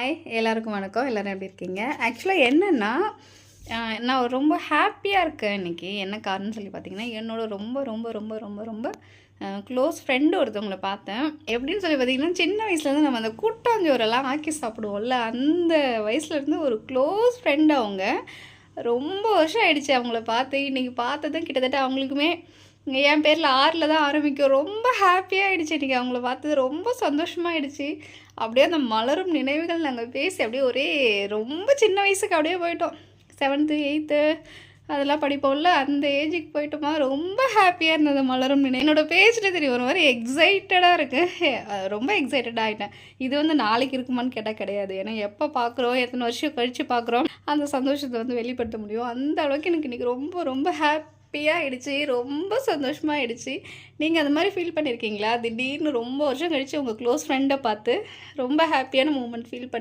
Hi எல்லாருக்கும் வணக்கம். எல்லோரும் எப்படி இருக்கீங்க? ஆக்சுவலாக என்னென்னா நான் ரொம்ப ஹாப்பியாக இருக்கேன் இன்றைக்கி. என்ன காரணம்னு சொல்லி பார்த்தீங்கன்னா, என்னோட ரொம்ப ரொம்ப ரொம்ப ரொம்ப ரொம்ப க்ளோஸ் ஃப்ரெண்டு ஒருத்தவங்கள பார்த்தேன். எப்படின்னு சொல்லி பார்த்தீங்கன்னா, சின்ன வயசுலேருந்து நம்ம அந்த கூட்டாஞ்சோறெல்லாம் ஆக்கி சாப்பிடுவோம்ல, அந்த வயசுலேருந்து ஒரு க்ளோஸ் ஃப்ரெண்டு அவங்க. ரொம்ப வருஷம் ஆயிடுச்சு அவங்கள பார்த்து. இன்றைக்கி பார்த்ததும் கிட்டத்தட்ட அவங்களுக்குமே என் பேரில் ஆறில் தான் ஆரம்பிக்கும். ரொம்ப ஹாப்பியாகிடுச்சு இன்றைக்கி அவங்கள பார்த்தது. ரொம்ப சந்தோஷமாகிடுச்சு. அப்படியே அந்த மலரும் நினைவுகள் நாங்கள் பேசி அப்படியே ஒரே ரொம்ப சின்ன வயசுக்கு அப்படியே போயிட்டோம். 7th 8th அதெல்லாம் படிப்போம்ல, அந்த ஏஜுக்கு போயிட்டோமா. ரொம்ப ஹாப்பியாக இருந்தது மலரும் நினைவு. என்னோடய பேஜில் தெரியும் ஒரு மாதிரி எக்ஸைட்டடாக இருக்குது. ரொம்ப எக்ஸைட்டடாக ஆகிட்டேன். இது நாளைக்கு இருக்குமான்னு கேட்டால் கிடையாது. ஏன்னா எப்போ பார்க்குறோம், எத்தனை வருஷம் கழித்து பார்க்குறோம், அந்த சந்தோஷத்தை வெளிப்படுத்த முடியும். அந்த அளவுக்கு எனக்கு இன்றைக்கி ரொம்ப ரொம்ப ஹாப்பியாகிடுச்சு. ரொம்ப சந்தோஷமாகிடுச்சு. நீங்கள் அந்த மாதிரி ஃபீல் பண்ணியிருக்கீங்களா? திடீர்னு ரொம்ப வருஷம் கழித்து உங்கள் க்ளோஸ் ஃப்ரெண்டை பார்த்து ரொம்ப ஹாப்பியான மூமெண்ட் ஃபீல் பண்ணி